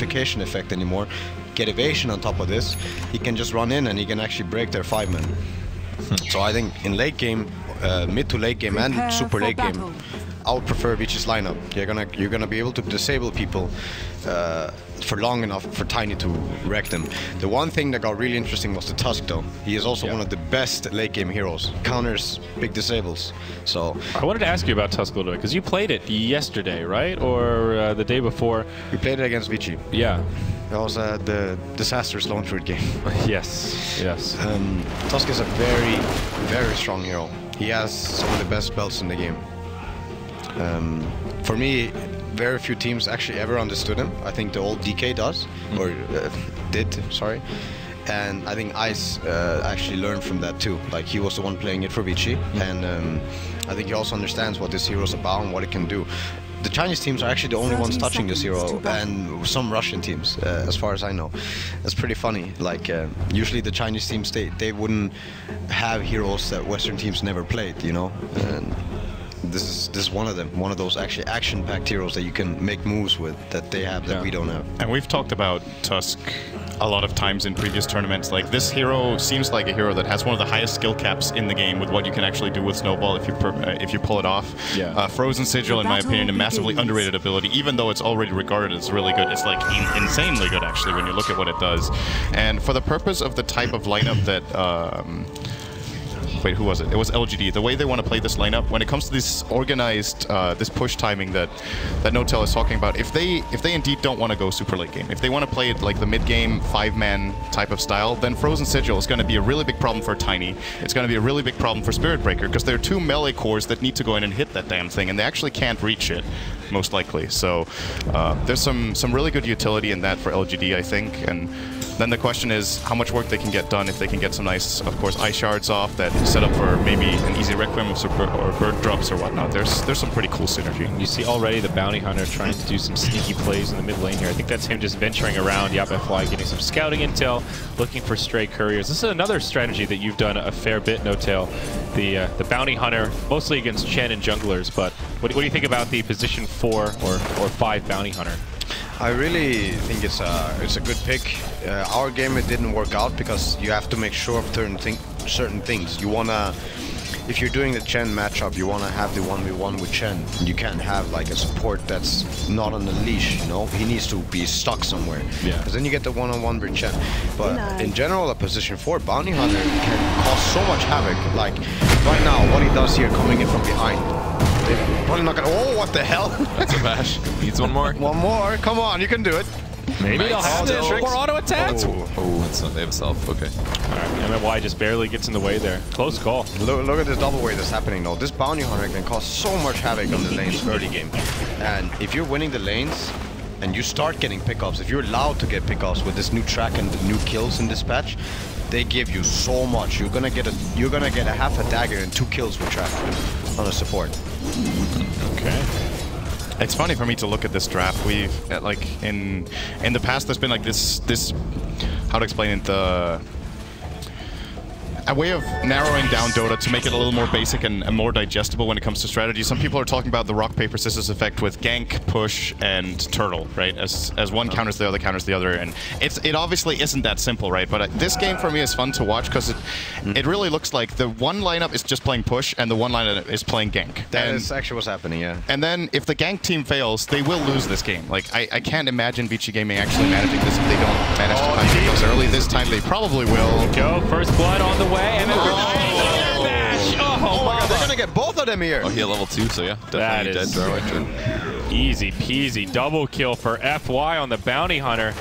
Vacation effect anymore, get evasion on top of this, he can just run in and he can actually break their 5-man. So I think in late game, mid to late game and super late game, I would prefer Vici's lineup. You're gonna be able to disable people for long enough for Tiny to wreck them. The one thing that got really interesting was the Tusk though. He is also one of the best late game heroes. Counters big disables. So I wanted to ask you about Tusk a little bit because you played it yesterday, right? Or the day before? We played it against Vici. Yeah. That was the disastrous lone fruit game. Yes, yes. Tusk is a very, very strong hero. He has some of the best belts in the game. For me, very few teams actually ever understood him. I think the old DK does, or did, sorry. And I think Ice actually learned from that too. Like, he was the one playing it for Vici, and I think he also understands what this hero is about and what it can do. The Chinese teams are actually the only ones touching this hero, and some Russian teams, as far as I know. That's pretty funny. Like, usually the Chinese teams, they wouldn't have heroes that Western teams never played, you know? And this is one of them, one of those actually action-packed heroes that you can make moves with that they have that we don't have. And we've talked about Tusk a lot of times in previous tournaments. Like, this hero seems like a hero that has one of the highest skill caps in the game with what you can actually do with Snowball if you pull it off. Yeah. Frozen Sigil, in my opinion, a massively underrated ability, even though it's already regarded as really good. It's like insanely good actually when you look at what it does. And for the purpose of the type of lineup that wait, who was it? It was LGD. The way they want to play this lineup, when it comes to this organized, this push timing that Notel is talking about, if they indeed don't want to go super late game, if they want to play it like the mid game 5-man type of style, then Frozen Sigil is going to be a really big problem for Tiny. It's going to be a really big problem for Spirit Breaker because there are 2 melee cores that need to go in and hit that damn thing, and they actually can't reach it, most likely. So there's some really good utility in that for LGD, I think. And then the question is how much work they can get done if they can get some nice, of course, ice shards off that set up for maybe an easy Requiem or bird drops or whatnot. There's some pretty cool synergy. You see already the Bounty Hunter trying to do some sneaky plays in the mid lane here. I think that's him just venturing around YapFly, getting some scouting intel, looking for stray couriers. This is another strategy that you've done a fair bit, Notel. The Bounty Hunter, mostly against Chen and junglers, but what do you think about the position 4 or 5 Bounty Hunter? I really think it's a good pick. Our game, it didn't work out because you have to make sure of certain things. You wanna, if you're doing the Chen matchup, you wanna have the 1v1 with Chen. You can't have like a support that's not on the leash, you know? He needs to be stuck somewhere. Yeah. Because then you get the one-on-one with Chen. But in general, a position 4 Bounty Hunter can cause so much havoc. Like right now, what he does here, coming in from behind. They're probably not gonna. Oh, what the hell? That's a bash. Needs one more. One more. Come on, you can do it. Maybe they'll have this. More auto attacks. Oh, it's not himself. Okay. All right. MMY just barely gets in the way there. Close call. Look at this double wave that's happening though. This Bounty Hunter can cause so much havoc on the lanes early game. And if you're winning the lanes and you start getting pickups, if you're allowed to get pickups with this new track and the new kills in this patch, they give you so much. You're gonna get a half a dagger and 2 kills with track on a support. Okay. It's funny for me to look at this draft. We've like in the past there's been like this how to explain it, a way of narrowing down Dota to make it a little more basic and more digestible when it comes to strategy. Some people are talking about the rock, paper, scissors effect with gank, push, and turtle, right? As one counters the other, and it obviously isn't that simple, right? But this game for me is fun to watch because it really looks like the one lineup is just playing push and the one lineup is playing gank. That is actually what's happening, yeah. And then if the gank team fails, they will lose this game. Like I can't imagine Vici Gaming actually managing this if they don't manage to find pickups early. This time they probably will. Go first blood on the way. And then dash! Oh my god, they're gonna get both of them here! Oh, he had level 2, so yeah, definitely dead throw action. Easy peasy double kill for FY on the Bounty Hunter.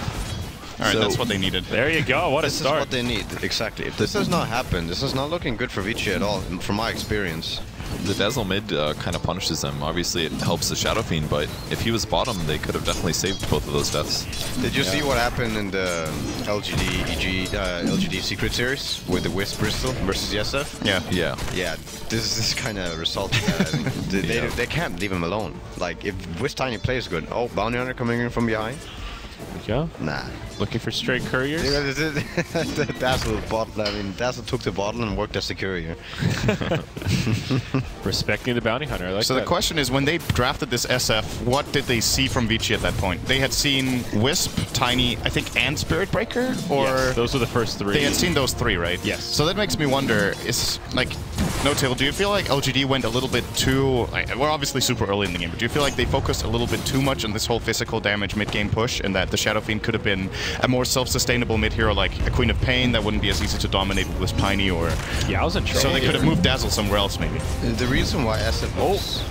Alright, that's what they needed. There you go, what a start. This is what they need, exactly. If this does not happen, this is not looking good for Vici at all, from my experience. The Dazzle mid kind of punishes them. Obviously, it helps the Shadow Fiend, but if he was bottom, they could have definitely saved both of those deaths. Did you see what happened in the LGD Secret Series with the Wisp Bristol versus SF? Yeah. Yeah. Yeah, this is kind of result. They can't leave him alone. Like, if Wisp Tiny plays good, oh, Bounty Hunter coming in from behind. go. Nah. Looking for straight couriers. Dazzle bottle. I mean, Dazzle took the bottle and worked as the courier. Respecting the bounty hunter. I like So that. the question is, when they drafted this SF, what did they see from Vici at that point? They had seen Wisp, Tiny, I think, and Spirit Breaker? Or Yes, those were the first 3. they had seen those 3, right? Yes. So that makes me wonder, is, like, No-Tail, do you feel like LGD went a little bit too... Like, we're obviously super early in the game, but do you feel like they focused a little bit too much on this whole physical damage mid-game push, and that the Shadow Fiend could have been a more self-sustainable mid-hero like a Queen of Pain that wouldn't be as easy to dominate with Wisp Tiny, or... Yeah, I was in trouble. So they could have moved Dazzle somewhere else, maybe. The reason why SF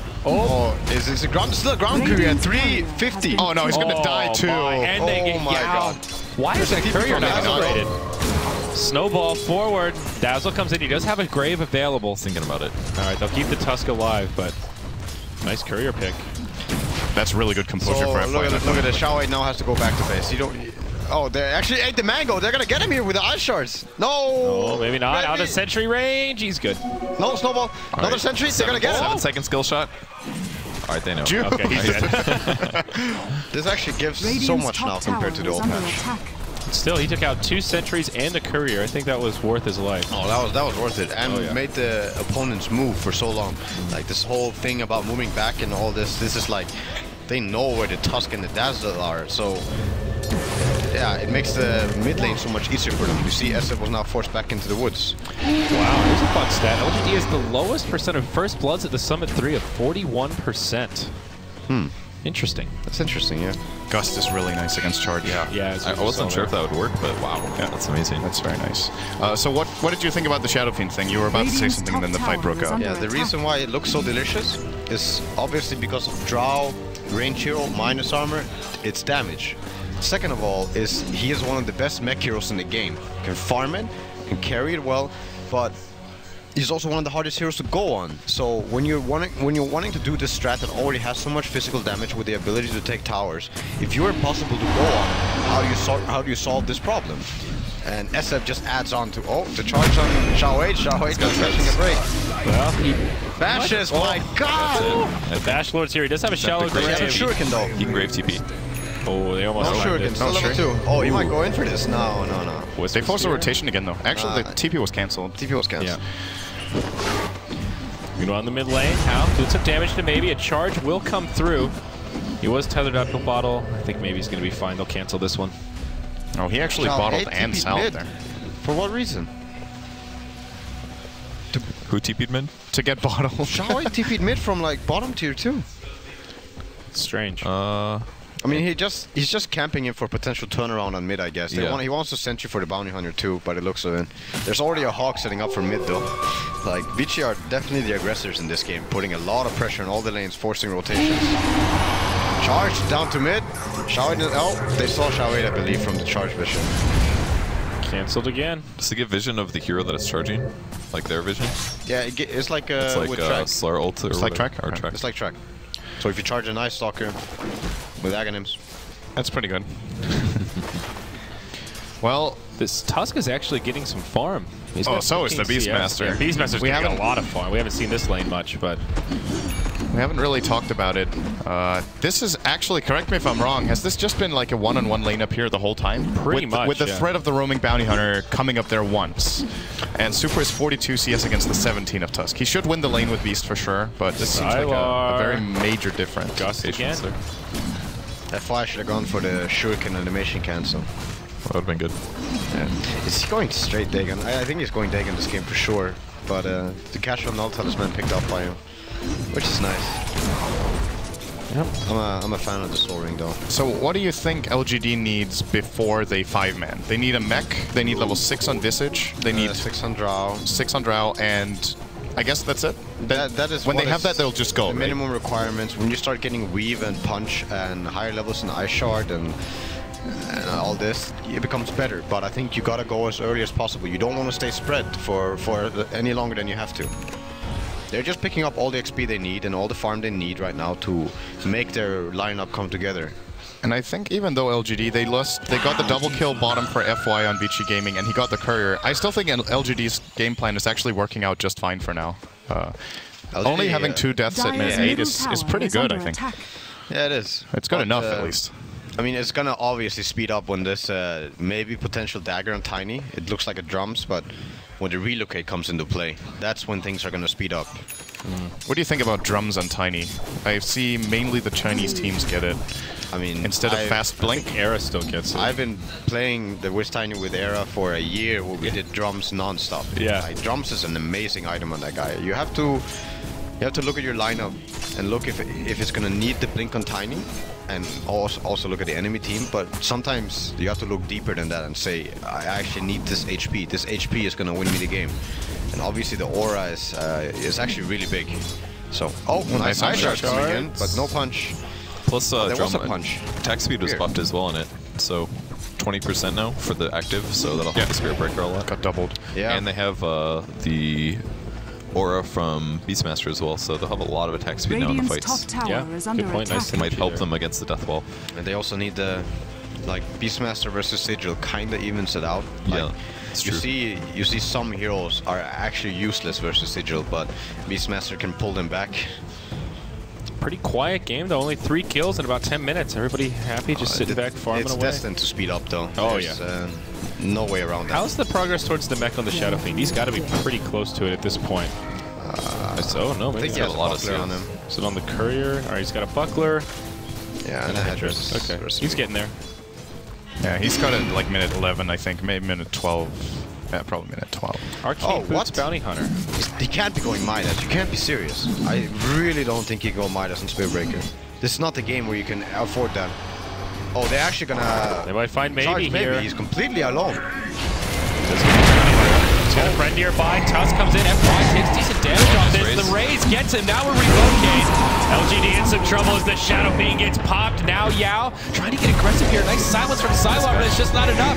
is it's a ground, still a ground courier at 350. Oh no, he's gonna die too. And they get, my God. Why is that courier not Dazzle. upgraded? Snowball forward. Dazzle comes in. He does have a grave available. Thinking about it. All right, they'll keep the Tusk alive, but nice courier pick. That's really good composure So for FY. look at the Shao 8 now has to go back to base. You don't. Oh, they actually ate the mango. They're gonna get him here with the ice shards. No. Oh, maybe not. Out of sentry range. He's good. No, Snowball. Another sentry. They're gonna get him. 7-second skill shot. All right, they know. Okay, he's dead. This actually gives so much now compared to the old patch. Still, he took out 2 sentries and a courier. I think that was worth his life. Oh, that was worth it, and made the opponents move for so long. Like this whole thing about moving back and all this. This is like they know where the Tusk and the Dazzle are. So yeah, it makes the mid lane so much easier for them. You see, SF was now forced back into the woods. Wow, here's a fun stat. LGD is the lowest percent of first bloods at the Summit 3 of 41%. Interesting. That's interesting, yeah. Gust is really nice against charge. Yeah, I wasn't sure if that would work, but wow, yeah, that's amazing. That's very nice. So what did you think about the Shadow Fiend thing? You were about to say something, then the fight broke out. Yeah, the reason why it looks so delicious is obviously because of Drow, range hero, minus armor, it's damage. Second of all, is he is one of the best mech heroes in the game. Can farm it, can carry it well, but he's also one of the hardest heroes to go on. So when you're wanting to do this strat that already has so much physical damage with the ability to take towers, if you're impossible to go on, how do you solve this problem? And SF just adds on to the charge on Shao 8. Shao 8 is catching a break. Well, he Bashes, my God! And Bash Lord's here. He does have a shallow He has a grave. shuriken though. He can grave TP. Oh, they almost No landed. shuriken, still level 2. Oh, you might go in for this. No. They forced a rotation again though. Actually, the TP was cancelled. TP was cancelled. Meanwhile, in the mid lane, Hal doing some damage to maybe. A charge will come through. He was tethered up to bottle. I think maybe he's going to be fine. They'll cancel this one. Oh, he actually bottled and south there. For what reason? Who TP'd mid? To get bottled. Shao 8 TP'd mid from like bottom tier 2. It's strange. I mean, he's just camping in for potential turnaround on mid, I guess. He wants to send you for the bounty hunter too, by the looks of it. There's already a Hawk setting up for mid though. Like, Vici are definitely the aggressors in this game, putting a lot of pressure on all the lanes, forcing rotations. Charge down to mid. Shao 8, oh, they saw Shao 8, I believe, from the charge vision. Cancelled again. Does it give vision of the hero that it's charging? Like their vision? Yeah, it's like It's like with track. Slur ult or It's like whatever. track? Or Okay. track. It's like track. So if you charge an Ice Stalker with Aghanims. That's pretty good. Well, This Tusk is actually getting some farm. He's Oh, got so is the 15 CS. Beastmaster. Yeah, Beastmaster's We getting a haven't- lot of farm. We haven't seen this lane much, but we haven't really talked about it. This is actually, correct me if I'm wrong, has this just been like a one-on-one lane up here the whole time? Pretty much, With the yeah. threat of the roaming bounty hunter coming up there once. And Super is 42 CS against the 17 of Tusk. He should win the lane with Beast for sure, but this seems like a Sylar. very major difference. Gust again. Patience there. FY should have gone for the Shuriken animation cancel. That would have been good. Yeah. Is he going straight Dagon? I think he's going Dagon this game for sure. But the casual null talisman picked up by him, which is nice. Yep. I'm a fan of the Soul Ring though. So what do you think LGD needs before they 5-man? They need a mech, they need level 6 on Visage, they need 6 on Drow. 6 on Drow, and I guess that's it? That is when what they have is that, they'll just go, the right? minimum requirements. When you start getting Weave and Punch and higher levels in Ice Shard and all this, it becomes better. But I think you gotta go as early as possible. You don't want to stay spread for any longer than you have to. They're just picking up all the XP they need and all the farm they need right now to make their lineup come together. And I think even though LGD, they got the double kill bottom for FY on LGD-GAMING, and he got the courier. I still think LGD's game plan is actually working out just fine for now. Only having 2 deaths at minute 8 is pretty good, I think. Yeah, it is. It's good But, enough, at least. I mean, it's gonna obviously speed up when this maybe potential dagger on Tiny. It looks like a drums, but when the relocate comes into play, that's when things are gonna speed up. What do you think about drums on Tiny? I see mainly the Chinese teams get it. I mean, instead of fast blink, Era still gets it. I've been playing the Wiz Tiny with Era for a year where we did drums non-stop. Yeah. Like, drums is an amazing item on that guy. You have to look at your lineup and look if it's gonna need the blink on Tiny, and also look at the enemy team. But sometimes you have to look deeper than that and say, I actually need this HP. This HP is gonna win me the game. And obviously the aura is actually really big. So, nice ice charge coming in, but no punch. Plus, there was a punch. Attack speed was buffed as well on it, so 20% now for the active, so that'll help the Spirit Breaker a lot. Got doubled. Yeah. And they have the aura from Beastmaster as well, so they'll have a lot of attack speed now in the fights. Yeah, good point. Nice. It might help them against the Death Wall. And they also need the, like, Beastmaster versus Sigil kind of evens it out. Like, Yeah, it's true. You see some heroes are actually useless versus Sigil, but Beastmaster can pull them back. Pretty quiet game though. Only 3 kills in about 10 minutes. Everybody happy, just sitting back, farming it's away. destined to speed up though. Oh, There's, no way around that. How's the progress towards the mech on the Shadow Fiend? He's got to be pretty close to it at this point. So no, I maybe think he has a lot of on him. Is it on the courier? All right, he's got a buckler. Yeah, and a headdress. Okay, he's getting there. Yeah, he's got it like minute 11, I think, maybe minute 12. Yeah, probably minute 12. Arcane Boots Bounty Hunter. He can't be going Midas. You can't be serious. I really don't think he can go Midas and Spirit Breaker. This is not the game where you can afford that. Oh, they're actually gonna... They might find maybe here. He's completely alone. He's got a friend nearby. Tusk comes in. F5 takes decent damage on this. The Raze gets him. Now we're relocate. LGD in some trouble as the Shadow Fiend gets popped. Now Yao trying to get aggressive here. Nice silence from Sylar, but it's just not enough.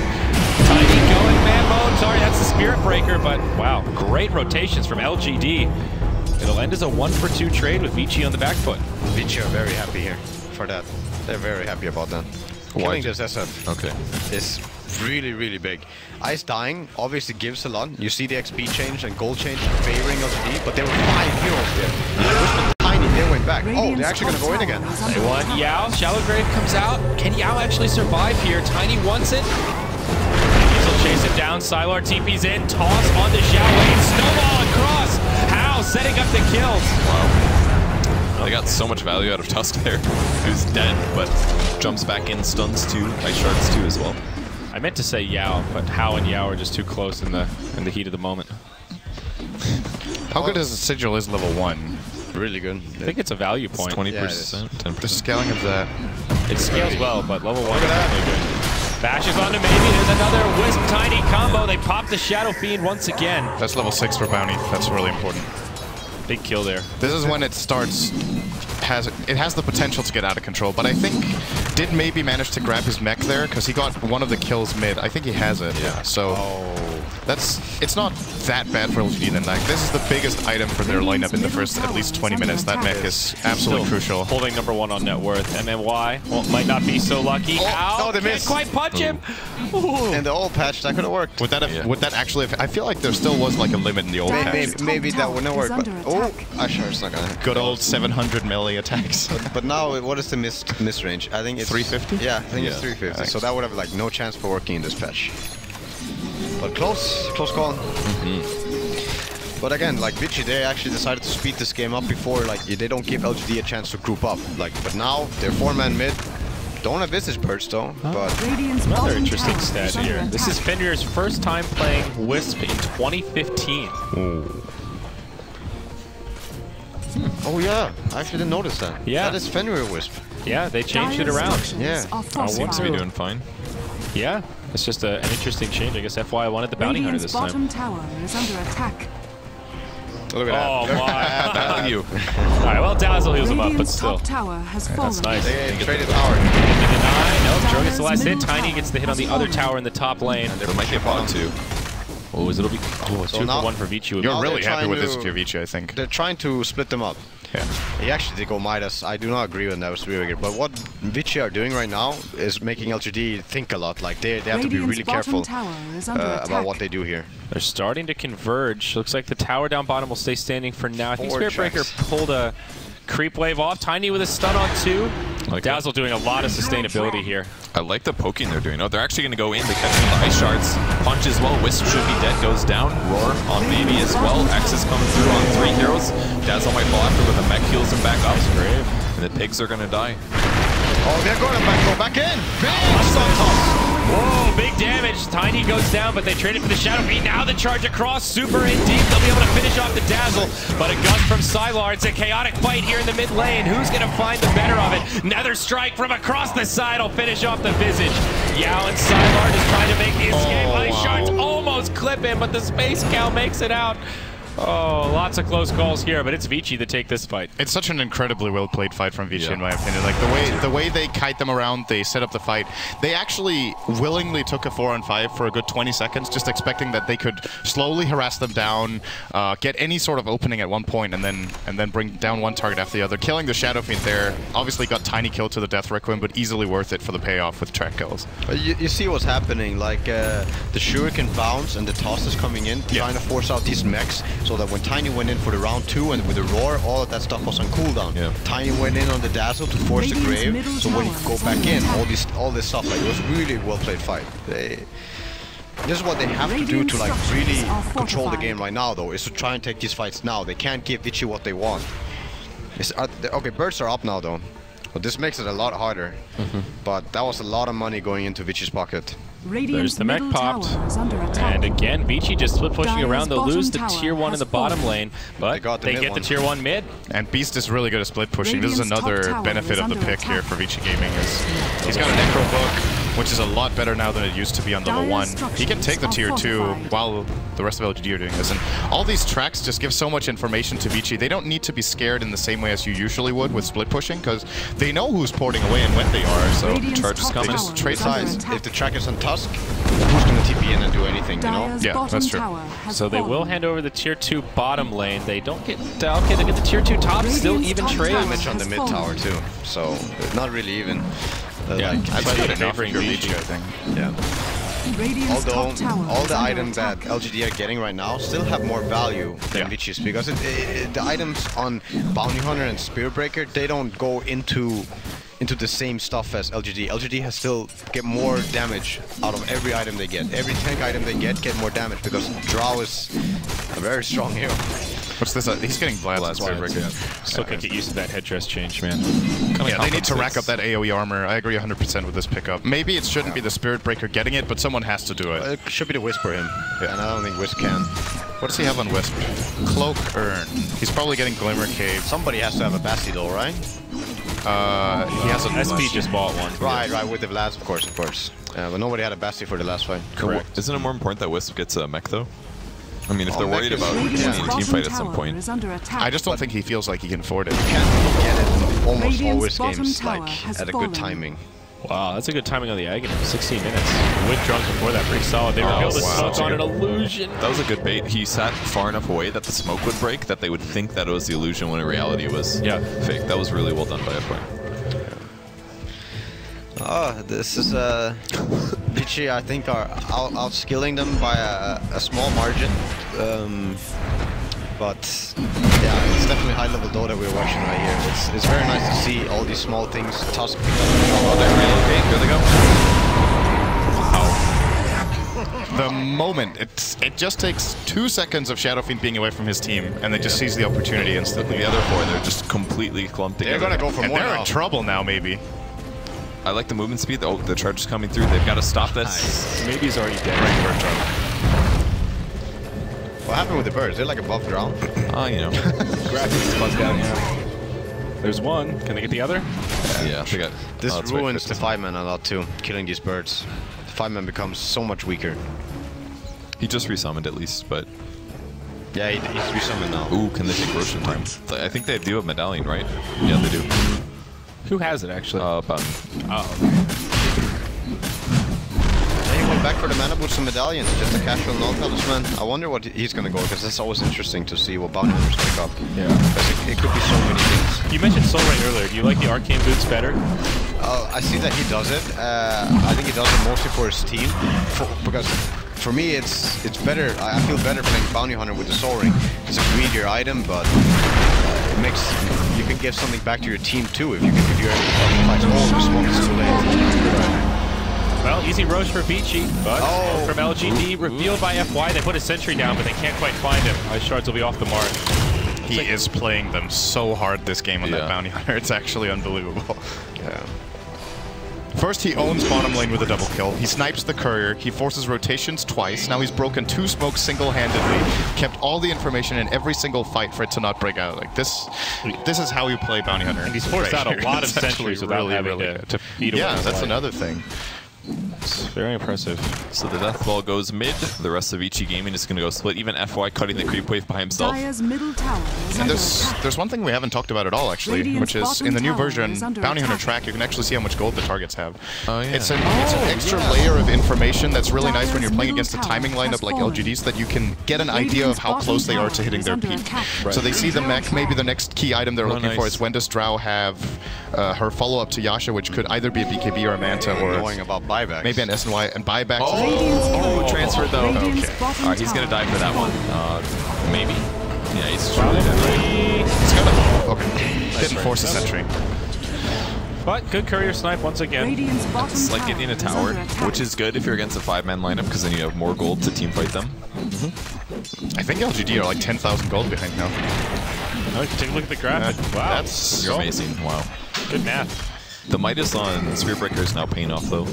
Tiny going man mode. Sorry, that's the Spirit Breaker, but wow, great rotations from LGD. It'll end as a 1-for-2 trade with Vici on the back foot. Vici are very happy here for that. They're very happy about that. Killing this SF is really, really big. Ice dying obviously gives a lot. You see the XP change and gold change favoring LGD, but there were 5 heroes there. Tiny, they went back. Oh, they're actually going to go in again. They want Yao. Shallow Grave comes out. Can Yao actually survive here? Tiny wants it. He'll chase it down. Sylar TP's in. Toss on the Xiao Wei. Snowball across. How? Setting up the kills. Wow. They got so much value out of Tusk there. Who's dead, but jumps back in, stuns too, ice shards too as well. I meant to say Yao, but Hao and Yao are just too close in the heat of the moment. How good is the Sigil is level 1? Really good. I think it's a value point. 20%, Yeah, 10%. The scaling of that. It scales well, but level 1 is definitely good. Bashes onto maybe. There's another Wisp Tiny combo. They pop the Shadow Fiend once again. That's level 6 for Bounty. That's really important. Big kill there. This is when it starts. It has the potential to get out of control, but I think did maybe manage to grab his mech there because he got one of the kills mid. I think he has it. Yeah. So it's not that bad for LGD then. Like, this is the biggest item for their lineup in the first at least 20 minutes. That mech is absolutely crucial. Holding #1 on net worth. MMY might not be so lucky. Ow! They missed. Can't quite punch him. And the old patch, that could have worked. Would that actually? I feel like there still was like a limit in the old patch. Maybe that wouldn't have worked. But Ashar's not gonna. Good old 700 melee attacks. But now, what is the miss range? I think it's 350. Yeah, I think it's 350. So that would have like no chance for working in this patch. But close call. But again, like Vici, they actually decided to speed this game up before. Like they don't give LGD a chance to group up. Like, but now they're 4-man mid. Don't have Visage Purge though. But another interesting stat here. This is Fenrir's first time playing Wisp in 2015. Oh yeah, I actually didn't notice that. Yeah, that is Fenrir Wisp. Yeah, they changed it around. Yeah, seems to be doing fine. Yeah, it's just an interesting change. I guess FY wanted the Bounty Hunter this time. Bottom tower is under attack. Look at that. Oh my! Value. All right, well, Dazzle heals him up, but still. Top tower has fallen. That's nice. They traded tower. No, Joe gets the last hit. Tiny gets the hit on the other tower in the top lane. There might be a bottom too. Oh, it'll be 2 for 1 for Vici. You're really happy with this for Vici, I think. They're trying to split them up. Yeah. He actually did go Midas. I do not agree with that. Was really good. But what Vici are doing right now is making LGD think a lot. Like they have to be really careful about what they do here. They're starting to converge. Looks like the tower down bottom will stay standing for now. I think Spirit Breaker pulled a creep wave off. Tiny with a stun on 2. Like Dazzle doing a lot of sustainability here. I like the poking they're doing. Oh, they're actually going to go in. They catch him with the ice shards. Punch as well. Wisp should be dead. Goes down. Roar on Baby as well. X is coming through on 3 heroes. Dazzle might fall after, but the mech heals him back up. And the pigs are going to die. Oh, they're going to go back in. Big stun toss. Whoa, big damage. Tiny goes down, but they traded for the Shadow Fiend. Now the charge across. Super in deep. They'll be able to finish off the Dazzle. But a gust from Sylar. It's a chaotic fight here in the mid lane. Who's going to find the better of it? Nether Strike from across the side will finish off the Visage. Yao and Sylar just trying to make the escape. Ice Shards almost clip him, but the Space Cow makes it out. Oh, lots of close calls here, but it's Vici that take this fight. It's such an incredibly well-played fight from Vici, in my opinion. Like the way they kite them around, they set up the fight. They actually willingly took a 4-on-5 for a good 20 seconds, just expecting that they could slowly harass them down, get any sort of opening at one point, and then bring down one target after the other. Killing the Shadow Fiend there, obviously got Tiny killed to the Death Requiem, but easily worth it for the payoff with track kills. You see what's happening, like the Shuriken bounce and the toss is coming in, trying to force out these mechs. So that when Tiny went in for the round 2 and with the roar, all of that stuff was on cooldown. Yeah. Tiny went in on the Dazzle to force the grave, so when he could go back in, all this stuff, like it was really well played fight. This is what they have to do to like really control the game right now, though, is to try and take these fights now. They can't give Vici what they want. Okay, birds are up now though, but this makes it a lot harder. But that was a lot of money going into Vici's pocket. There's the mech popped, and again, Vici just split pushing around. They'll lose the tier 1 in the bottom lane, but they get the tier 1 mid. And Beast is really good at split pushing. This is another benefit of the pick here for Vici Gaming. Is he's got a Necro Book, which is a lot better now than it used to be on level 1. He can take the tier 2 while the rest of LGD are doing this. And all these tracks just give so much information to Vici. They don't need to be scared in the same way as you usually would with split pushing, because they know who's porting away and when they are. So charge is coming. They just trade sides. If the track is on Tusk, who's going to TP in and do anything, you know? Yeah, that's true. So they will hand over the tier 2 bottom lane. They don't get... Okay, they get the tier 2 top, still even trade. Damage on the mid tower too, so not really even. Like, that's good enough for Vici, I think. Yeah. Although all the items that LGD are getting right now still have more value than Vici's, because the items on Bounty Hunter and Spear Breaker, they don't go into the same stuff as LGD. LGD has still get more damage out of every item they get. Every tank item they get more damage, because Drow is a very strong hero. What's this? He's getting Blast. Still can't get used to that headdress change, man. Yeah, they need to rack up that AoE armor. I agree 100% with this pickup. Maybe it shouldn't be the Spirit Breaker getting it, but someone has to do it. It should be the Wisp for him, and I don't think Wisp can. What does he have on Wisp? Cloak Urn. He's probably getting Glimmer Cave. Somebody has to have a Basti though, right? He has a SP just bought one. Right, with the Vlad, of course. But nobody had a Basti for the last fight. Correct. Isn't it more important that Wisp gets a mech though? I mean, if they're worried about winning a team fight at some point. I just don't think he feels like he can afford it. You can't get it in almost always games like at a good timing. Wow, that's a good timing on the Aghanim. 16 minutes. With drunk before that, pretty solid. They were able to smoke on an illusion. That was a good bait. He sat far enough away that the smoke would break, that they would think that it was the illusion when in reality it was fake. That was really well done by a player. Oh, this is Vici, I think, are outskilling them by a small margin. But yeah, it's definitely high level Dota we're watching right here. It's very nice to see all these small things. Tusk. Oh, they relocate. Here they go. The moment, it just takes 2 seconds of Shadow Fiend being away from his team, and they just seize the opportunity instantly. The other 4, they're just completely clumped together. They're gonna go for more. They're in trouble now, maybe. I like the movement speed. Oh, the charge is coming through. They've got to stop this. Nice. Maybe he's already dead. What happened with the birds? They're like above ground. Oh, you know. Graphics buzzed down, yeah. There's one. Can they get the other? Yeah, they got. This ruins the 5-man a lot too, killing these birds. The 5-man becomes so much weaker. He just resummoned at least, but... Yeah, he's resummoned now. Ooh, can they take Roshan time? I think they do have Medallion, right? Yeah, they do. Who has it, actually? Button. Oh. He went back for the mana boots and medallion, just a casual null talisman. I wonder what he's gonna go, because it's always interesting to see what bounty hunters pick up. Yeah. Because it could be so many things. You mentioned Soul Ring earlier. Do you like the arcane boots better? I see that he does it. I think he does it mostly for his team, because for me it's better. I feel better playing bounty hunter with the Soul Ring. It's a greedier item, but you can give something back to your team too if you're the smoke is too late. Well, easy roast for Vici, but from LGD, revealed by FY. They put a sentry down, but they can't quite find him. Ice shards will be off the mark. He is playing them so hard this game on that bounty hunter. It's actually unbelievable. Yeah. First, he owns bottom lane with a double kill. He snipes the courier. He forces rotations twice. Now he's broken 2 smokes single-handedly. Kept all the information in every single fight for it to not break out. Like this is how you play bounty hunter. And he's forced out a lot of sentries without having to feed him. Yeah, that's another thing. It's very impressive. So the death ball goes mid. The rest of ichiGaming is going to go split. Even FY cutting the creep wave by himself. Dire's middle tower is And under attack. there's one thing we haven't talked about at all, actually, Radiant's which is bottom in the new tower version, is under Bounty Hunter attack. track, you can actually see how much gold the targets have. Oh, yeah. It's an extra layer of information that's really nice when you're Dire's playing middle against a tower timing has lineup like fallen. LGD, so that you can get an idea of Radiant's how bottom close they are tower to hitting is their under peak. attack. So they see the mech, maybe the next key item they're looking for is when does Drow have her follow-up to Yasha, which could either be a BKB or a Manta, or Knowing about buybacks. maybe an SNY, and buybacks. Oh, transferred though. Radiant's Okay. bottom Alright, he's going to die for that one. Maybe. Yeah, he's truly dead, right? It's gonna, okay. Didn't force a sentry. But good courier snipe once again. Radiant's bottom It's like getting a is tower, under attack. which is good if you're against a 5-man lineup, because then you have more gold to team fight them. I think LGD are like 10,000 gold behind now. Oh, take a look at the graphic. Wow. That's You're amazing. Wow. Good math. The Midas on Spearbreaker is now paying off, though.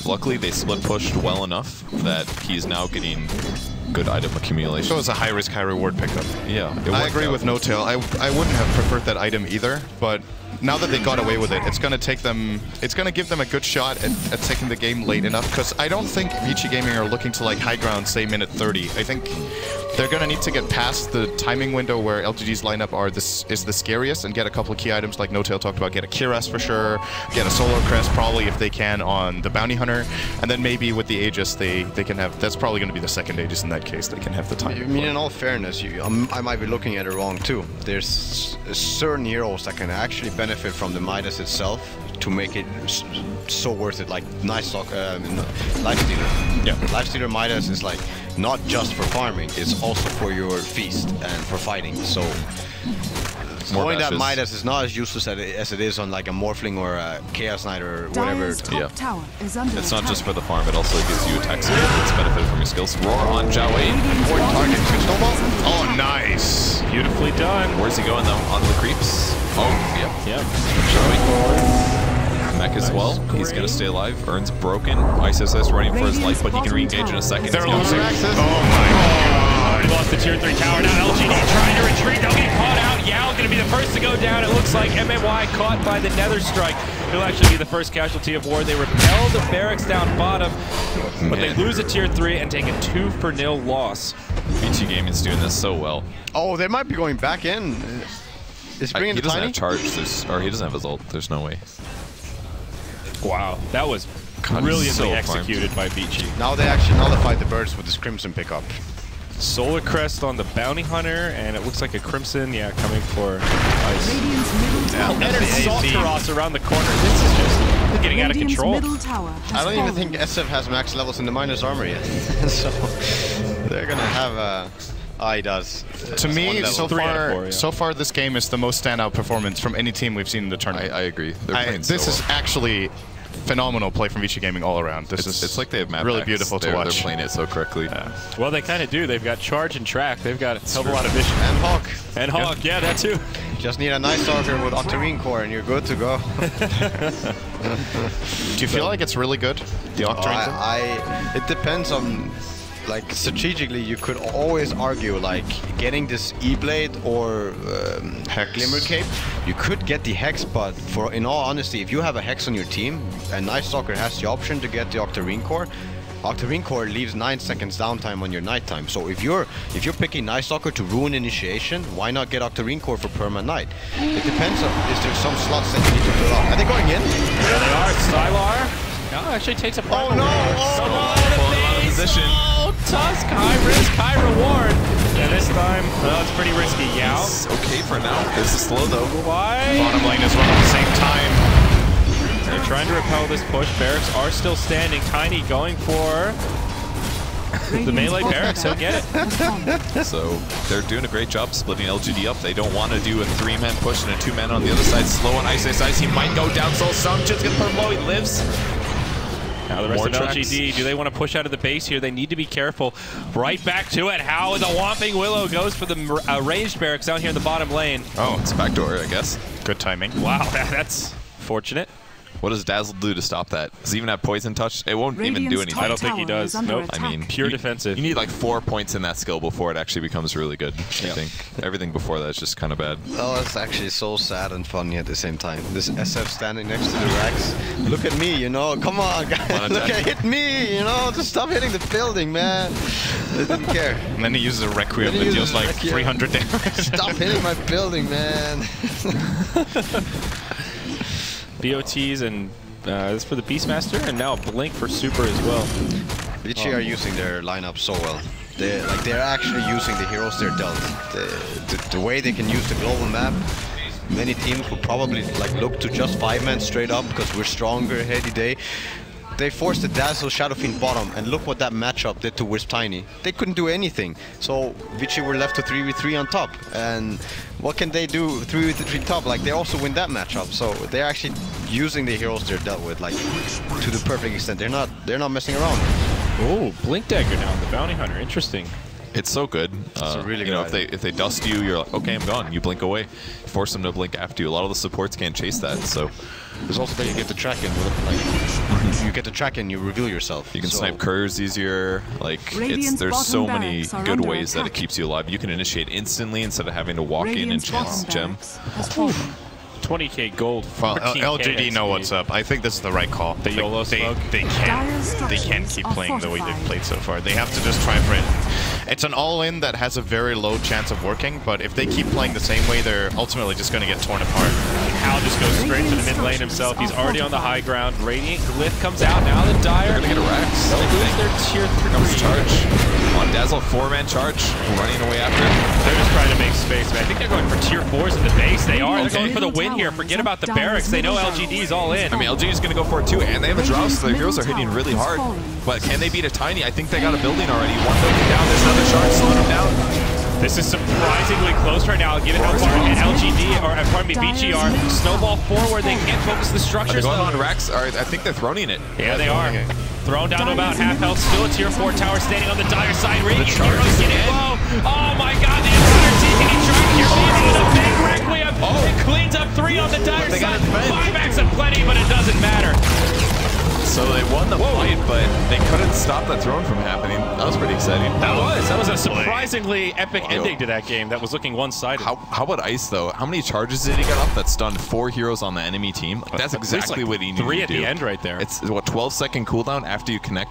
Luckily, they split pushed well enough that he's now getting good item accumulation. So it's a high-risk, high-reward pickup. Yeah, it I worked agree out. with No Tail. I wouldn't have preferred that item either, but now that they got away with it, it's going to take them. It's going to give them a good shot at taking the game late enough. Because I don't think ichiGaming are looking to like high ground, say minute 30. I think they're going to need to get past the timing window where LGD's lineup is the scariest, and get a couple of key items like No Tail talked about. Get a Kiras for sure. Get a Solar Crest probably if they can on the Bounty Hunter, and then maybe with the Aegis they can have. That's probably going to be the second Aegis in that case. They can have the I timing. mean, for. in all fairness, I might be looking at it wrong too. There's certain heroes that can actually benefit from the Midas itself to make it so worth it. Like Lifestealer. Yeah. Lifestealer Midas is like not just for farming; it's also for your feast and for fighting. So More knowing that bashes. Midas is not as useless as it is on like a Morphling or a Chaos Knight or whatever. Dire's top Yeah. tower is under It's not attack. just for the farm, it also gives you attack speed that's benefit from your skills. Roar on Zhao Wei. Important target. Good snowball. Oh, nice. Beautifully done. Where's he going, though? On the creeps. Oh, yep. Yep. Zhao Wei. Mech as well. He's going to stay alive. Urn's broken. iceiceice running for his life, but he can re-engage in a second. They're He's gonna- losing. Oh my. He lost the tier 3 tower. Now LGD trying to retreat. They'll get caught out. Yao going to be the first to go down. It looks like MAY caught by the Nether Strike. He'll actually be the first casualty of war. They repel the barracks down bottom, but they lose a tier 3 and take a 2-0 loss. ichiGaming's doing this so well. Oh, they might be going back in. Is he bringing He the doesn't tiny? have charge, or he doesn't have his ult. There's no way. Wow, that was God, brilliantly so executed by Vici. Now they actually nullified the birds with this Crimson pickup. Solar Crest on the Bounty Hunter, and it looks like a Crimson, coming for Ice. Radiant's middle tower. And it's Salt Karas around the corner. This is just getting out of Radiant's control. middle tower has I don't even fallen. think SF has max levels in the minus armor yet. So they're gonna have he does. To me, One so level. 3 out of 4, yeah. so far this game is the most standout performance from any team we've seen in the tournament. I agree. They're playing This so is well. actually phenomenal play from ichiGaming all around. This is It's like they have map really packs. beautiful to They're watch. playing it so correctly. Well, they kind of do. They've got Charge and Track. They've got a hell of a lot of vision. And Hawk. And Hawk, yeah, that too. Just need a nice stalker with Octarine core and you're good to go. Do you feel like it's really good, the Octarine? It depends on, like, strategically you could always argue like getting this E-Blade or Hex. Glimmer Cape. You could get the Hex, but in all honesty, if you have a Hex on your team, a Night Stalker has the option to get the Octarine core. Octarine core leaves 9 seconds downtime on your nighttime. So if you're picking Night Stalker to ruin initiation, why not get Octarine core for perma night? It depends on is there some slots that you need to fill up. Are they going in? There they are. Stylar. No, actually takes a Oh no! Oh, Pulling him out of position. Oh, Tusk, high risk, high reward. And this time, well, it's pretty risky. Yao. It's okay for now. This is slow, though. Why? Bottom lane as well at the same time. They're trying to repel this push. Barracks are still standing. Tiny going for The melee barracks, he'll get it. So they're doing a great job splitting LGD up. They don't want to do a 3-man push and a 2-man on the other side. Slow on iceiceice. He might go down. Soul Storm just gonna put him low. He lives. Now the rest More of tracks. LGD, do they want to push out of the base here? They need to be careful. Right back to it. How the Whomping Willow goes for the ranged barracks down here in the bottom lane. Oh, it's backdoor, I guess. Good timing. Wow, that's fortunate. What does Dazzle do to stop that? Does he even have Poison Touch? It won't even do Radiant's anything. top I don't think he tower does. is under Nope. attack. I mean, Pure defensive. You need like 4 points in that skill before it actually becomes really good. I think everything before that is just kind of bad. Oh, it's actually so sad and funny at the same time. This SF standing next to the racks. Look at me, you know. Come on, guys. Look at hit me, you know. Just stop hitting the building, man. They didn't care. And then he uses a Requiem Then he that deals uses like Requiem. 300 damage. Stop hitting my building, man. BOTs and this for the Beastmaster, and now a Blink for Super as well. Vici are using their lineup so well. They're actually using the heroes they're dealt. The way they can use the global map. Many teams would probably like look to just 5-man straight up because we're stronger, heady day. They forced the Dazzle Shadow Fiend bottom, and look what that matchup did to Wisp Tiny. They couldn't do anything. So Vici were left to 3v3 on top. And what can they do 3v3 top? Like, they also win that matchup. So they're actually using the heroes they're dealt with, like, to the perfect extent. They're not messing around. Oh, Blink Dagger now, the Bounty Hunter. Interesting. It's so good. It's a really you know, good if they dust you, you're like, okay, I'm gone. You blink away. Force them to blink after you. A lot of the supports can't chase that. So There's also that you get the track in. Like, you get the track in, you reveal yourself. you can So- snipe couriers easier. Like Radiant's there's bottom so many barracks are good under ways that it attack. keeps you alive. You can initiate instantly instead of having to walk in and Radiant's chance bottom gem. barracks has fallen. 20k gold. Well, 14K LGD know XP. what's up. I think this is the right call. The YOLO smoke. They Dire can't structures keep are playing the way they've fortified. played so far. They have to just try for it. It's an all-in that has a very low chance of working, but if they keep playing the same way, they're ultimately just going to get torn apart. Hal just goes straight to the mid lane himself. He's already on the high ground. Radiant Glyph comes out. Now the Dire. They're gonna get a Rax. They'll lose their tier 3. Comes charge. On Dazzle, 4-man charge. Running away after it. They're just trying to make space, man. I think they're going for tier 4s in the base. They are. They're Okay. going for the win here. Forget about the barracks. They know LGD's all in. I mean, LG is going to go for it too, and they have a draw, so the heroes are hitting really hard. But can they beat a Tiny? I think they got a building already. One building down, there's another shard slowing them down. This is surprisingly close right now, given how far ahead LGD, or pardon me, BG are. Snowball forward, they can't focus the Are they structures. going though. on Rex? I think they're throning it. Yeah, they are. Thrown down to about half health. Still a tier 4 tower standing on the Dire side. Radiant charge heroes is getting dead. low. Oh my god, the entire team getting tracked here. Radiant with a big Requiem. It cleans up 3 on the Dire They got side. it fed. 5x of plenty, but it doesn't matter. So they won the fight, but they couldn't stop that throne from happening. That was pretty exciting. That was a surprisingly epic ending to that game that was looking one-sided. How about Ice, though? How many charges did he get off that stunned 4 heroes on the enemy team? That's exactly what he needed 3 to at do. the end right there. It's, what, 12-second cooldown after you connect